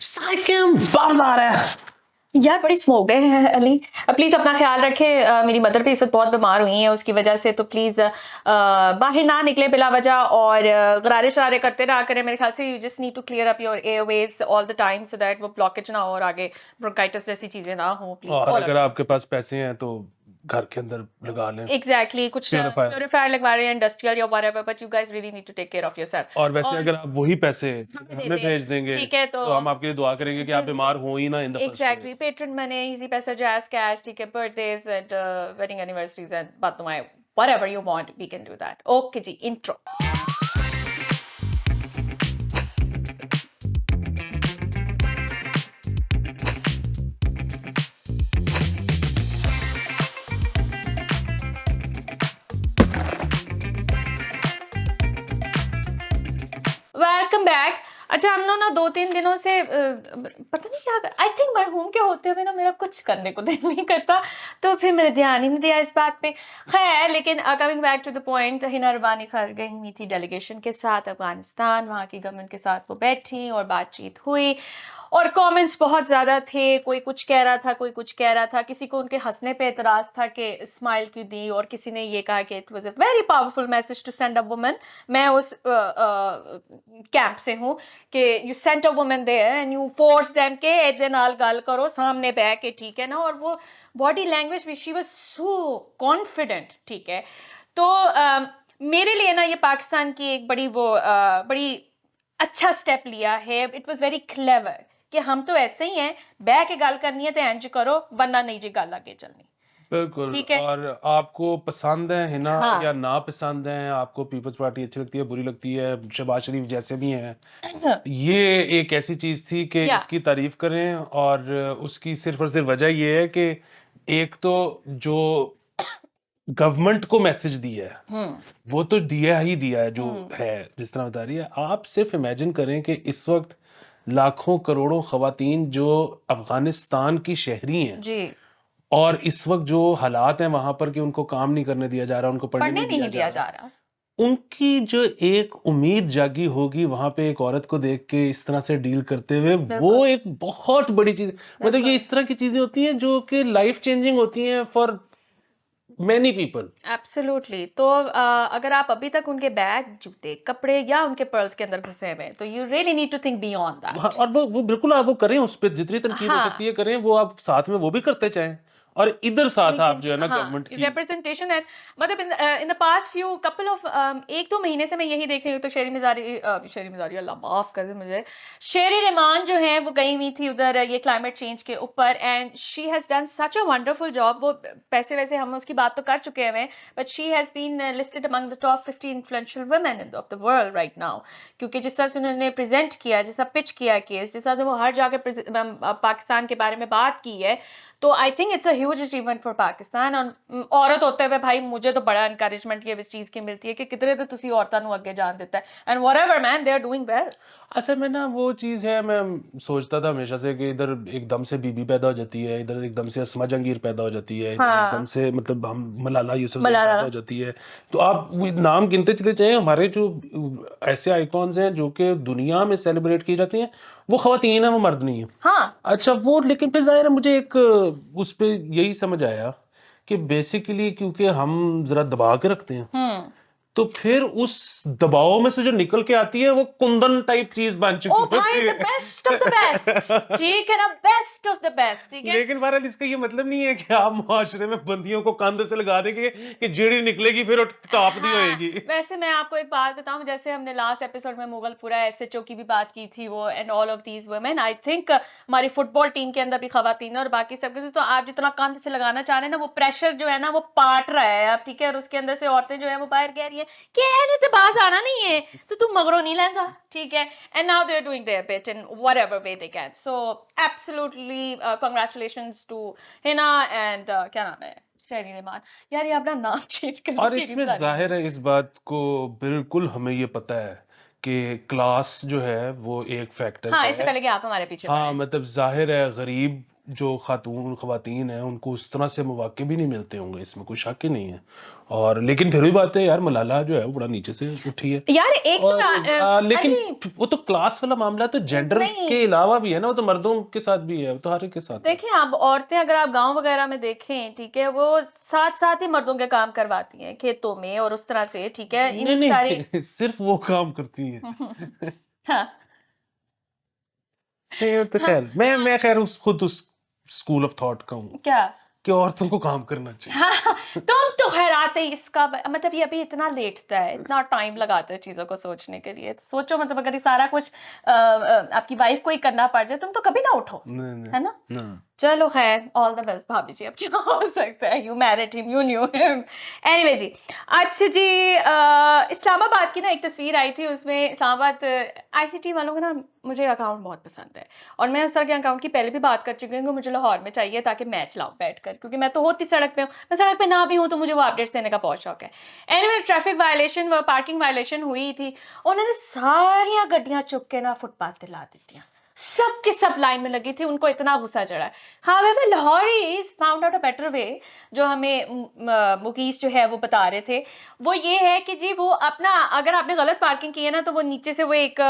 Cycle वापस आ रहा है। यार बड़ी स्मोक है अली। प्लीज अपना ख्याल रखें। मेरी मदर भी इस वक्त बहुत बीमार हुई हैं उसकी वजह से, तो प्लीज बाहर ना निकले बिला वजह, और गरारे शरारे करते रहा करें। मेरे ख्याल से you just need to clear up your airways all the time so that वो ब्लॉकेज ना हो और आगे ब्रोंकाइटिस जैसी चीजें ना हो, प्लीज और ऑल अगर ऑफ यू। आपके पास पैसे हैं तो घर के अंदर लगा लें एग्जैक्टली, कुछ प्योरीफायर। प्योरीफायर लगवा रहे हैं इंडस्ट्रियल या whatever, but you guys really need to take care of yourself. और वैसे और अगर आप वही पैसे हमें अगर दे हमें दें, भेज देंगे ठीक है तो तो हम आपके लिए दुआ करेंगे कि आप बीमार हो ही ना in the first exactly, place. Patron money, easy paisa, jazz cash, ठीक है, birthdays and wedding anniversaries and बातुमाए, whatever you want we can do that. Okay जी, इंट्रो। Welcome back. अच्छा, हम लोग ना 2-3 दिनों से पता नहीं क्या, आई थिंक मरहूम के होते हुए ना मेरा कुछ करने को दिल नहीं करता, तो फिर मैंने ध्यान ही नहीं दिया इस बात पे। खैर, लेकिन coming back to the point, Hina Rabbani Khar गई हुई थी डेलीगेशन के साथ अफगानिस्तान, वहाँ की गवर्नमेंट के साथ वो बैठी और बातचीत हुई, और कमेंट्स बहुत ज़्यादा थे। कोई कुछ कह रहा था, कोई कुछ कह रहा था, किसी को उनके हंसने पे एतराज़ था कि स्माइल क्यों दी, और किसी ने ये कहा कि it was a very powerful message to send a woman. मैं उस कैंप से हूँ कि you sent a woman there and you force them के ਇਹਦੇ ਨਾਲ ਗੱਲ करो सामने बह के, ठीक है ना। और वो बॉडी लैंग्वेज भी, शी वाज सो कॉन्फिडेंट, ठीक है। तो मेरे लिए ना ये पाकिस्तान की एक बड़ी अच्छा स्टेप लिया है। इट वाज वेरी क्लेवर कि हम तो ऐसे ही हैं, बह के गल करनी है तो इंज करो, वरना नहीं जी गल आगे चलनी, बिल्कुल। ठीक है। और आपको पसंद है हिना हाँ। या ना पसंद है, आपको पीपल्स पार्टी अच्छी लगती है बुरी लगती है, शहबाज शरीफ जैसे भी हैं, ये एक ऐसी चीज थी कि या इसकी तारीफ करें। और उसकी सिर्फ और सिर्फ वजह ये है कि एक तो जो गवर्नमेंट को मैसेज दिया है वो तो दिया ही दिया है, जो है जिस तरह बता रही है। आप सिर्फ इमेजिन करें कि इस वक्त लाखों करोड़ों खवातीन जो अफगानिस्तान की शहरी हैं, जी, और इस वक्त जो हालात हैं वहां पर कि उनको काम नहीं करने दिया जा रहा, उनको पढ़ने पढ़ने नहीं दिया नहीं जा दिया रहा, जा रहा। उनकी जो एक उम्मीद जागी होगी वहां पे एक औरत को देख के इस तरह से डील करते हुए, बिल्कुल वो एक बहुत बड़ी चीज। मतलब ये बिल्कुल। इस तरह की चीजें होती हैं जो कि लाइफ चेंजिंग होती हैं फॉर मैनी पीपल। एब्सोल्युटली। तो अगर आप अभी तक उनके बैग, जूते, कपड़े या उनके पर्स के अंदर घुसे हुए हैं, तो you really need to think beyond हाँ, दैट। और वो बिल्कुल आप वो करें, उस पर जितनी तनकीद हो सकती हाँ, है करें, वो आप साथ में वो भी करते चाहें, और इधर साथ आप लेकिन जो है ना हाँ, गवर्नमेंट की। रिप्रेजेंटेशन है। मतलब in the past few couple of 1-2 महीने से मैं यही देख रही हूँ, तो शेरी मिजारी, अल्लाह माफ कर दे मुझे, शेरी रहमान जो है वो गई हुई थी उधर ये क्लाइमेट चेंज के ऊपर, and she has done such a wonderful job. वो पैसे वैसे हम उसकी बात तो कर चुके हैं, but she has been listed among the top 50 influential women of the world right now, क्योंकि जिस तरह से उन्होंने प्रेजेंट किया, जिस तरह पिच किया केस, जिस तरह से वो हर जगह पाकिस्तान के बारे में बात की है, तो I think it's a huge achievement for Pakistan. और औरत होते हुए भाई मुझे तो बड़ा एनकरेजमेंट की इस चीज़ की मिलती है कि कितने तो तुसी औरतां नूं अगे जान दिता है, and whatever man they are doing well. असल में ना वो चीज़ है, मैं सोचता था हमेशा से कि इधर एकदम से बीबी पैदा हो जाती है, इधर एकदम से अस्मा जहांगीर पैदा हो जाती है, इधर एकदम हाँ, से मतलब हम मलाला यूसुफजई मलाला। पैदा हो जाती है। तो आप वो नाम गिनते चले जाएं, हमारे जो ऐसे आइकॉन्स हैं जो कि दुनिया में सेलिब्रेट की जाती हैं, वो खवातीन हैं, वो मर्द नहीं है। हाँ। अच्छा वो, लेकिन फिर जाहिर है मुझे एक उस पे यही समझ आया कि बेसिकली क्योंकि हम जरा दबा के रखते हैं, हम्म। तो फिर उस दबाव में से जो निकल के आती है वो कुंदन टाइप चीज बन ओ चुकी भाई, होती the best of the best, है। ठीक है ना, बेस्ट ऑफ द बेस्ट, ठीक है। लेकिन बहरहाल इसका ये मतलब नहीं है कि आप मुआशरे में बंदियों को कंध से लगा देंगे कि जेड़ी निकलेगी फिर वो टॉप नहीं हाँ, होएगी। वैसे मैं आपको एक बात बताऊं, जैसे हमने लास्ट एपिसोड में मुगलपुरा एसएचओ की भी बात की थी, वो and all of these women, I think हमारी फुटबॉल टीम के अंदर भी खवातीन है और बाकी सब के, तो आप जितना कंध से लगाना चाह रहे हैं ना, वो प्रेशर जो है ना वो पाट रहा है अब, ठीक है। और उसके अंदर से औरतें जो है वो बाहर कह रही है कि एने तो बाज आना नहीं है, तो तू मगरों नहीं लेंगा, ठीक है। And now they are doing their bit in whatever way they can, so absolutely congratulations to Hina and क्या नाम है, शेरी रहमान। यार ये अपना नाम चेंज करो, और शेरी इसमें मजारी नहीं। जाहिर है इस बात को बिल्कुल हमें ये पता है कि क्लास जो है वो एक फैक्टर हाँ, इससे है। पहले कि आप हमारे पीछे हाँ पड़े। मतलब जाहिर है गरीब जो खवातीन हैं उनको उस तरह से मौके भी नहीं मिलते होंगे, इसमें कोई शक ही नहीं है। और लेकिन फिर भी बात है यार, मलाला जो है वो बड़ा नीचे से उठी है यार एक तो और लेकिन अली वो तो क्लास वाला मामला तो जेंडर नहीं, के अलावा भी है ना, वो तो मर्दों के साथ भी है, वो तो हर एक के साथ है। देखिए आप औरतें अगर आप गांव वगैरह में देखें, ठीक है, वो साथ साथ ही मर्दों के काम करवाती हैं खेतों में और उस तरह से, ठीक है, इन नहीं सारी नहीं सिर्फ वो काम करती है। हाँ नहीं वो तो हाँ खैर मैं खैर खुद उस स्कूल ऑफ थॉट का हूँ क्या कि औरतों को काम करना चाहिए। हाँ, तुम तो खैर आते ही इसका मतलब ये अभी इतना लेटता है, इतना टाइम लगाता है चीजों को सोचने के लिए, तो सोचो मतलब अगर ये सारा कुछ आपकी वाइफ को ही करना पड़ जाए, तुम तो कभी ना उठो, नहीं है ना। नहीं चलो खैर, ऑल द बेस्ट भाभी जी, अब क्या हो सकता है, you married him, you knew him, anyway जी। अच्छा जी, इस्लामाबाद की ना एक तस्वीर आई थी, उसमें इस्लामाबाद आईसीटी वालों का ना मुझे अकाउंट बहुत पसंद है, और मैं उस तरह के अकाउंट की पहले भी बात कर चुकी हूँ कि मुझे लाहौर में चाहिए ताकि मैं चलाऊँ बैठ कर, क्योंकि मैं तो होती सड़क पे हूँ, मैं सड़क पे ना भी हूँ तो मुझे वो अपडेट्स देने का बहुत शौक है। एनीवे, ट्रैफिक वायलेशन व पार्किंग वायलेशन हुई थी, उन्होंने सारियाँ गड्डियाँ चुक के ना फुटपाथ पे ला दी थी, सब के सब लाइन में लगी थी, उनको इतना गुस्सा चढ़ा है। However, Lahoris found out a better way, जो हमें मुकीस जो है वो बता रहे थे, वो ये है कि जी वो अपना, अगर आपने गलत पार्किंग की है ना, तो वो नीचे से वो एक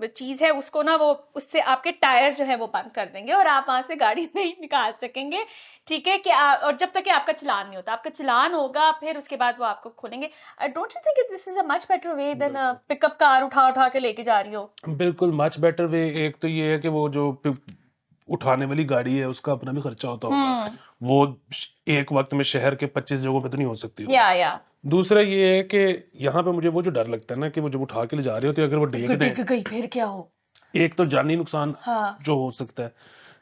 चीज़ है, उसको ना वो उससे आपके टायर जो है वो बंद कर देंगे और आप वहां से गाड़ी नहीं निकाल सकेंगे, ठीक है, कि और जब तक कि आपका चलान नहीं होता, आपका चलान होगा फिर उसके बाद वो आपको खोलेंगे। Don't you think this is a much better way than pickup car उठा उठा के लेके जा रही हो। बिल्कुल मच बेटर वे। एक तो ये है कि वो जो उठाने वाली गाड़ी है उसका अपना भी खर्चा होता होगा, वो एक वक्त में शहर के 25 जगहों पे तो नहीं हो सकती होगी। या दूसरा ये है कि यहाँ पे मुझे वो जो डर लगता है ना कि वो जब उठा के ले जा रहे होते हैं, अगर वो डेग दें, डिग गई फिर क्या हो। एक तो जानी नुकसान हाँ जो हो सकता है,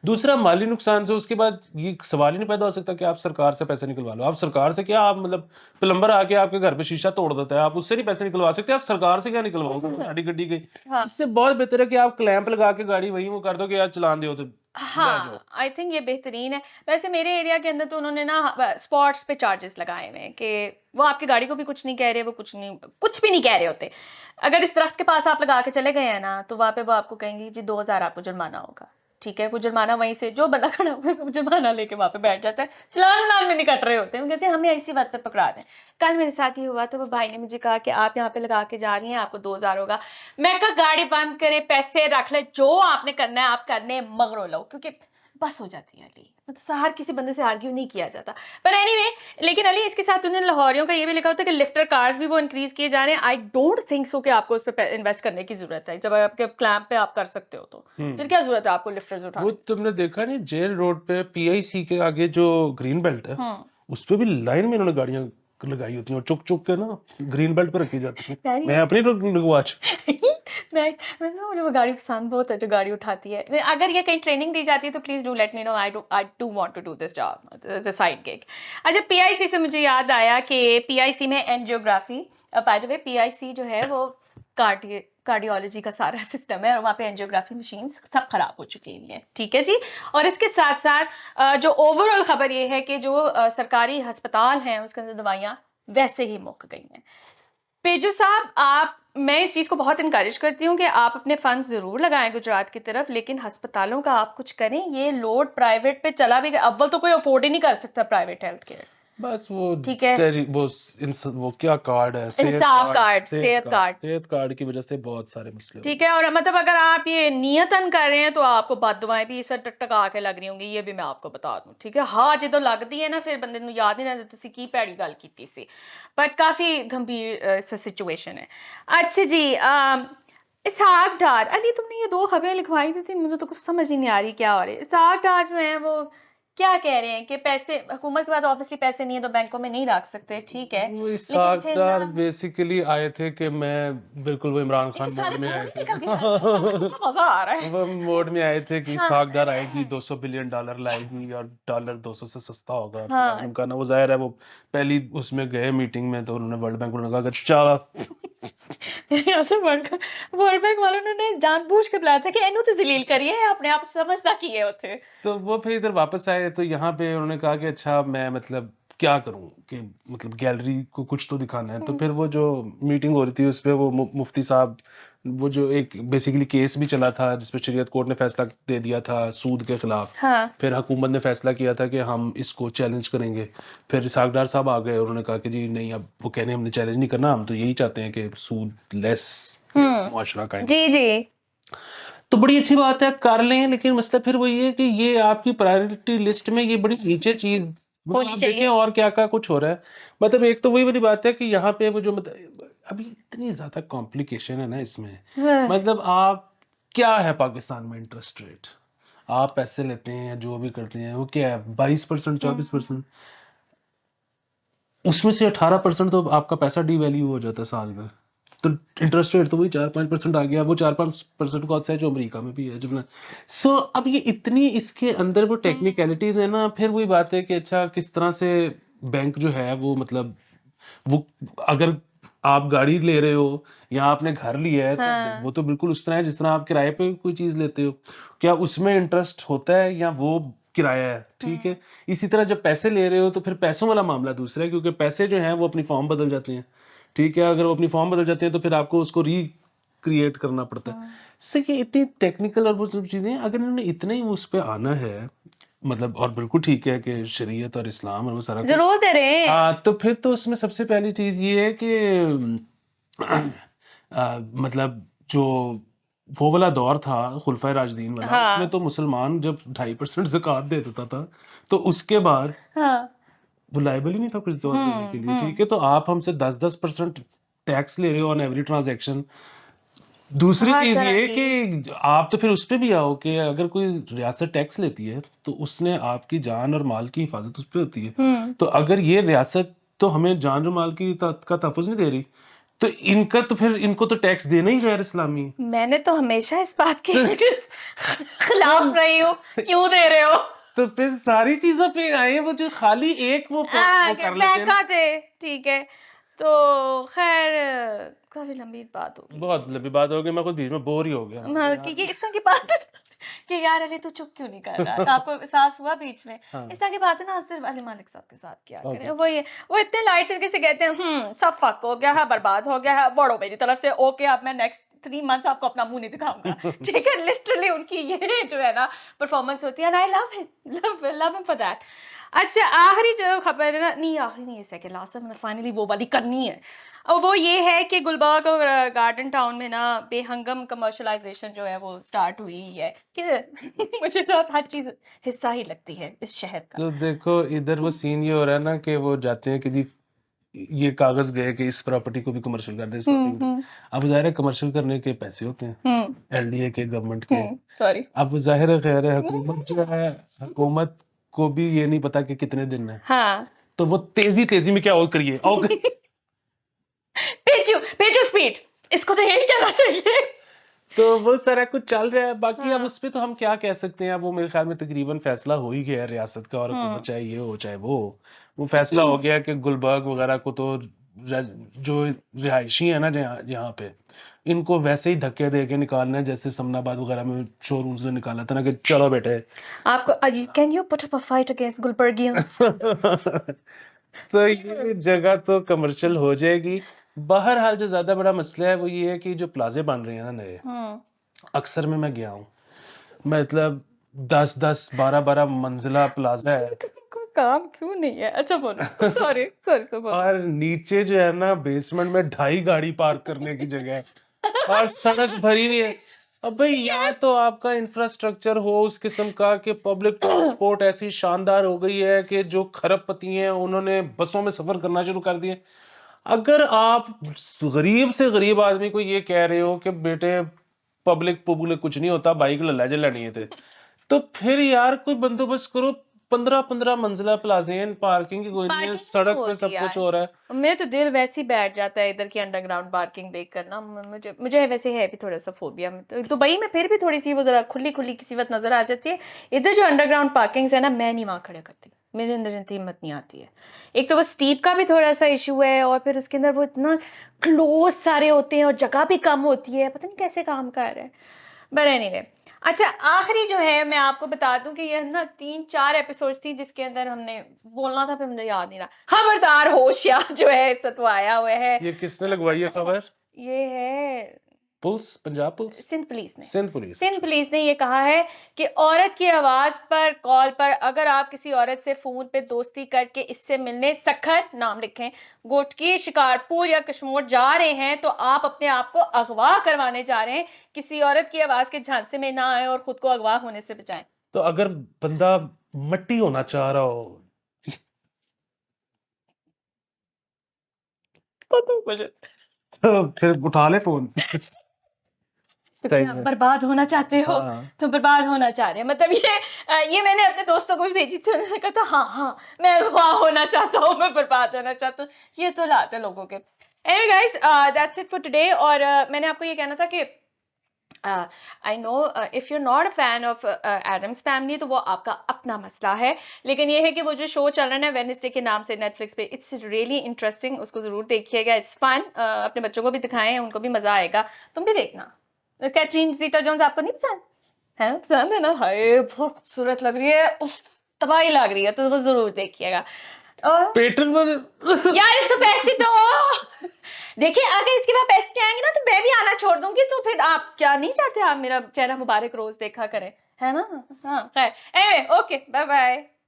दूसरा माली नुकसान से उसके बाद ये सवाल ही नहीं पैदा हो सकता कि आप सरकार से पैसे निकलवा लो। आप सरकार से क्या, आप मतलब प्लम्बर आके आपके घर पे शीशा तोड़ देता है, आप उससे नहीं पैसे निकलवा सकते, आप सरकार से क्या निकलवाओगे, गाड़ी गड्डी गई। हाँ इससे बहुत बेहतर है कि आप क्लैंप लगा के गाड़ी वहीं वो कर दो कि यार चलान दो तो ले जाओ। हाँ, आई थिंक ये बेहतरीन है। वैसे मेरे एरिया के अंदर तो उन्होंने ना स्पॉट्स पे चार्जेस लगाए हुए हैं कि वो आपकी गाड़ी को भी कुछ नहीं कह रहे, वो कुछ भी नहीं कह रहे होते। अगर इस दरख्त के पास आप लगा के चले गए हैं ना, तो वहाँ पे वो आपको कहेंगे जी 2000 आपको जुर्माना होगा, ठीक है। वो जुर्माना वहीं से जो बंदा खड़ा हुआ है वो जुर्माना लेके वहाँ पे बैठ जाता है, चलान में नहीं कट रहे होते हैं, वो कहते हैं हमें ऐसी बात पे पकड़ा दें। कल मेरे साथ ये हुआ, तो वो भाई ने मुझे कहा कि आप यहाँ पे लगा के जा रही हैं, आपको 2000 होगा। मैं कहा गाड़ी बंद करे, पैसे रख ले, जो आपने करना है आप करने मगरो लो, क्योंकि बस हो जाती है अली, मतलब हर किसी बंदे से आर्ग्यू नहीं किया जाता। पर एनीवे, लेकिन अली इसके साथ उन्होंने लाहौरियों का ये भी लिखा होता है कि लिफ्टर कार्स भी वो इंक्रीज किए जा रहे हैं। आई डोंट थिंक सो कि आपको उस पर इन्वेस्ट करने की जरूरत है, जब आपके क्लैंप पे आप कर सकते हो तो फिर क्या जरूरत है आपको लिफ्टर्स वो उठाने। तुमने देखा नहीं, जेल रोड पे पीआईसी के आगे जो ग्रीन बेल्ट है हम्म उस पे भी लाइन में इन्होंने गाड़ियां लगाई होती हैं और चुक चुक के ना ग्रीन बेल्ट पे रखी जाती हैं। यार मैं अपनी लगवा मैं ना, मुझे वो गाड़ी पसंद बहुत है जो गाड़ी उठाती है। अगर ये कहीं ट्रेनिंग दी जाती है तो please do let me know, I do want to do this job, the side gig. अच्छा, पीआईसी से मुझे याद आया कि पीआईसी में angiography, by the way PIC जो है वो कार्डियोलॉजी का सारा सिस्टम है, और वहाँ पे एंजियोग्राफी मशीन्स सब खराब हो चुकी हैं, ठीक है जी। और इसके साथ साथ जो ओवरऑल खबर ये है कि जो सरकारी अस्पताल हैं उसके अंदर दवाइयाँ वैसे ही मुक गई हैं। पेजो साहब, मैं इस चीज़ को बहुत इनकरेज करती हूँ कि आप अपने फंड ज़रूर लगाएं गुजरात की तरफ, लेकिन अस्पतालों का आप कुछ करें। ये लोड प्राइवेट पे चला भी गया, अव्वल तो कोई अफोर्ड ही नहीं कर सकता प्राइवेट हेल्थ केयर, बस वो ठीक है। वो क्या कार्ड है, इंसाफ कार्ड, सेहत कार्ड, सेहत कार्ड की वजह से बहुत सारे मसले हो ठीक है। और मतलब अगर आप ये नियतन कर रहे हैं तो आपको बददुआएं भी इस वक्त टकटका के लग रही होंगी, ये भी मैं आपको बता दूं, ठीक है। हाँ जो लगती है ना, फिर बंदे ਨੂੰ याद नहीं रहता तुसी की भैड़ी गल कीती सी, बट काफ़ी गंभीर सिचुएशन है। अच्छा जी, इसहाक डार, अली तुमने ये 2 खबरें लिखवाई थी, मुझे तो कुछ समझ ही नहीं आ रही क्या हो रही है। इसहाक डार जो है वो क्या कह रहे हैं कि पैसे हुकूमत के पास ऑब्वियसली पैसे नहीं है तो बैंकों में नहीं रख सकते, ठीक है, वो लेकिन फिर ना सागदार बेसिकली आए थे कि मैं बिल्कुल वो इमरान खान मोड में आए थे। मजा आ रहा है। वो मोड में आए थे कि हाँ सागदार आएगी, $200 बिलियन लाएगी और डॉलर 200 से सस्ता होगा। हाँ उनका ना वो जाहिर है वो पहली उसमें गए मीटिंग में तो उन्होंने वर्ल्ड बैंक को कहा कि चलो वर्ल्ड बैंक वालों ने जानबूझ के बुलाया था कि इन्हों तो जलील करिए, अपने आप समझदा किए होते। तो वो फिर इधर वापस आए तो यहाँ पे उन्होंने कहा कि अच्छा मैं मतलब क्या करूं कि मतलब गैलरी को कुछ तो दिखाना है। तो फिर वो जो मीटिंग हो रही थी उस पे वो मुफ्ती साहब वो जो एक बेसिकली केस भी चला था जिसपे शरीयत कोर्ट ने फैसला दे दिया था सूद के खिलाफ। हाँ फिर हुकूमत ने फैसला किया था कि हम इसको चैलेंज करेंगे। फिर इसाक डार साहब आ गए, उन्होंने कहा कि जी नहीं, अब वो कह रहे हैं हमने चैलेंज नहीं करना, हम तो यही चाहते हैं कि सूद लेस मुआशरा कायम। जी जी तो बड़ी अच्छी बात है, कर लें, लेकिन मसला फिर वही है कि ये आपकी प्रायोरिटी लिस्ट में ये बड़ी नीचे चीज वो होनी आप चाहिए। देखें और क्या क्या कुछ हो रहा है। मतलब एक तो वही वाली बात है कि यहाँ पे वो जो मतलब अभी इतनी ज्यादा कॉम्प्लिकेशन है ना इसमें। हाँ, मतलब आप क्या है पाकिस्तान में इंटरेस्ट रेट, आप पैसे लेते हैं या जो भी करते हैं वो क्या है 22% 24%, उसमें से 18% तो आपका पैसा डीवैल्यू हो जाता है साल में। तो इंटरेस्ट रेट तो वही 4-5% आ गया। वो 4-5% कौन सा है जो अमेरिका में भी है जो सो अब ये इतनी इसके अंदर वो टेक्निकलिटीज है ना। फिर वही बात है कि अच्छा किस तरह से बैंक जो है वो मतलब वो अगर आप गाड़ी ले रहे हो या आपने घर लिया है तो हाँ वो तो बिल्कुल उस तरह है जिस तरह आप किराए पे कोई चीज लेते हो। क्या उसमें इंटरेस्ट होता है या वो किराया है, ठीक है। इसी तरह जब पैसे ले रहे हो तो फिर पैसों वाला मामला दूसरा है, क्योंकि पैसे जो हैं वो अपनी फॉर्म बदल जाते हैं, ठीक है। अगर वो अपनी फॉर्म बदल जाते हैं तो फिर आपको उसको रिक्रिएट करना पड़ता है। सो ये इतनी टेक्निकल और वो सब चीजें, अगर इन्होंने इतने ही उस पर आना है मतलब, और बिल्कुल ठीक है कि शरीयत और इस्लाम और वो सारा कुछ, जरूर दे रहे हैं। हाँ, तो फिर तो उसमें सबसे पहली चीज ये है कि मतलब जो वो वाला दौर था खुलफाए राशिदीन वाला, उसमें हाँ तो मुसलमान जब 2.5% ज़कात दे देता था तो उसके बाद हाँ वो लायबल ही नहीं था कुछ दौर देने के लिए, ठीक है। तो आप हमसे 10% टैक्स ले रहे हो ऑन एवरी ट्रांजैक्शन। दूसरी हर चीज तरह ये की। कि आप तो फिर उस पे भी आओ कि अगर कोई रियासत टैक्स लेती है तो उसने आपकी जान और माल की हिफाजत उस पे होती है। तो अगर ये रियासत तो हमें जान और माल की का तहफ़्फ़ुज़ नहीं दे रही, तो इनका तो फिर इनको तो टैक्स देना ही गैर इस्लामी है। मैंने तो हमेशा इस बात के खिलाफ तो, रही हूँ, क्यों दे रहे हो? तो फिर सारी चीजों पे आए वो जो खाली एक वो कर लेते हैं ना। पैका थे, ठीक है। तो खैर काफी लंबी बात होगी। बहुत लंबी बात हो गई, मैं खुद बीच में बोर ही हो गया हाँ, कि यार। ये इस तरह की बात कि यार अली तू चुप क्यों नहीं कर रहा? आपको एहसास हुआ बीच में? हाँ, इस तरह की बातें ना सिर्फ अली मालिक साहब के साथ किया करें। ओके। वो इतने लाइट तरीके से कहते हैं सब फक हो गया है, बर्बाद हो गया है, बढ़ो मेरी तरफ से, ओके अब मैं नेक्स्ट 3 मंथ्स आपको अपना मुंह नहीं दिखाऊंगा। ठीक है, लिटरली उनकी ये जो है ना परफॉर्मेंस होती है, and I love him, love him for that. अच्छा, आखिरी जो खबर है ना, नहीं आखिरी नहीं है, सेकंड लास्ट है, मतलब फाइनली वो वाली करनी है। और वो ये है कि गुलबर्ग और गार्डन टाउन में ना बेहंगम कमर्शलाइजेशन जो है वो स्टार्ट हुई है कि मुझे तो हर चीज हिस्सा ही लगती है इस शहर का। तो देखो इधर वो सीन ये हो रहा है ना कि वो जाते हैं कि जी ये कागज गए कि इस प्रॉपर्टी को भी कमर्शियल कर दे, इस प्रॉपर्टी को। हम्म अब जाहिर है कमर्शियल करने के पैसे होते हैं हम्म एलडीए के, गवर्नमेंट के। सॉरी। अब वो जाहिर है खैर है हुकूमत जो है, हुकूमत को भी ये नहीं पता कि कितने दिन है, हाँ तो वो तेजी तेजी में क्या और करिए और भेजो भेजो स्पीड, इसको तो यही कहना चाहिए। तो वो सारा कुछ चल रहा है। बाकी अब हाँ उस पे तो हम क्या कह सकते हैं। अब वो मेरे ख्याल में तकरीबन फैसला हो ही गया है रियासत का, और हुकूमत चाहे ये हो चाहे वो फैसला हो गया कि गुलबर्ग वगैरह को तो जो रिहायशी है ना जहाँ यहाँ पे, इनको वैसे ही धक्के दे के निकालना है जैसे समनाबाद वगैरह में शोरूम से निकाला था ना कि चलो बेटे। आपको can you put up a fight against Gulbergians? तो ये जगह तो कमर्शियल हो जाएगी। बहरहाल जो ज्यादा बड़ा मसला है वो ये है कि जो प्लाजे बन रहे हैं ना नए, अक्सर में मैं गया हूँ, मतलब 10-10 12-12 मंजिला प्लाजा है। कोई काम क्यों नहीं है? अच्छा बोलो, सॉरी सॉरी तो बोलो। और नीचे जो है ना बेसमेंट में 2.5 गाड़ी पार्क करने की जगह है और सड़क भरी हुई है। अब भाई या तो आपका इंफ्रास्ट्रक्चर हो उस किस्म का कि पब्लिक ट्रांसपोर्ट ऐसी शानदार हो गई है कि जो खरबपति हैं उन्होंने बसों में सफर करना शुरू कर दिए। अगर आप गरीब से गरीब आदमी को ये कह रहे हो कि बेटे पब्लिक पब्लिक कुछ नहीं होता, बाइक लल्ला जे लेनी है तो फिर यार कोई बंदोबस्त करो। 15-15 मंजिला प्लाजे हैं, पार्किंग की कोई नहीं है, पार्किंग सड़क पे होती सब है कुछ हो रहा है। मेरा तो दिल वैसे ही बैठ जाता है इधर की अंडरग्राउंड पार्किंग देख कर ना। मुझे मुझे वैसे है भी थोड़ा सा फोबिया। तो दुबई में फिर भी थोड़ी सी वो जरा खुली खुली किसी वक्त नजर आ जाती है। इधर जो अंडरग्राउंड पार्किंग है ना, मैं नहीं वहां खड़ा करती, मेरे अंदर इतनी हिम्मत नहीं आती है। एक तो वो स्टीप का भी थोड़ा सा इशू है, और फिर उसके अंदर वो इतना क्लोज सारे होते हैं और जगह भी कम होती है, पता नहीं कैसे काम कर रहे हैं। बट एनीवे, अच्छा आखिरी जो है मैं आपको बता दूं कि ये ना 3-4 एपिसोड्स थी जिसके अंदर हमने बोलना था, फिर मुझे याद नहीं रहा। खबरदार होशियार जो है इस तो आया हुआ है। ये किसने लगवाई है खबर? ये है police, Punjab police, Sindh police ने सिंध पुलिस ने ये कहा है कि औरत की आवाज पर कॉल पर अगर आप किसी औरत से फोन पे दोस्ती करके इससे मिलने सखर नाम लिखें गोटकी शिकारपुर या कश्मीर जा रहे हैं तो आप अपने आप को अगवा करवाने जा रहे हैं। किसी औरत की आवाज के झांसे में ना आए और खुद को अगवा होने से बचाएं। तो अगर बंदा मट्टी होना चाह रहा हो तो फिर उठा ले फोन। तो सही क्या है। बर्बाद होना चाहते हो? हाँ। तो बर्बाद होना चाह रहे हैं मतलब ये मैंने अपने दोस्तों को भी भेजी थी। उन्होंने कहा था हाँ हाँ मैं अगवा होना चाहता हूँ, मैं बर्बाद होना चाहता हूँ। ये तो लाते हैं लोगों के। Anyway guys that's it for today. और मैंने आपको ये कहना था कि I know if you not a fan of Addams family तो वो आपका अपना मसला है, लेकिन ये है कि वो जो शो चल रहा है ना वेडनेसडे के नाम से नेटफ्लिक्स पे, इट्स रियली इंटरेस्टिंग, उसको ज़रूर देखिएगा, इट्स फन। अपने बच्चों को भी दिखाएं, उनको भी मज़ा आएगा, तुम भी देखना। कैथरीन ज़ीटा जोन्स आपको नहीं पसंद है? पसंद है ना? हाय बहुत खूबसूरत लग रही है, उफ तबाही लग रही है, तो वो ज़रूर देखिएगा। और पेटर्न में यार इसको पैसे दो। देखिए अगर इसके बाद पैसे आएंगे ना तो मैं भी आना छोड़ दूंगी, तो फिर आप क्या नहीं चाहते आप मेरा चेहरा मुबारक रोज देखा करें, है ना? हाँ खैर, एनीवे ओके बाय बाय।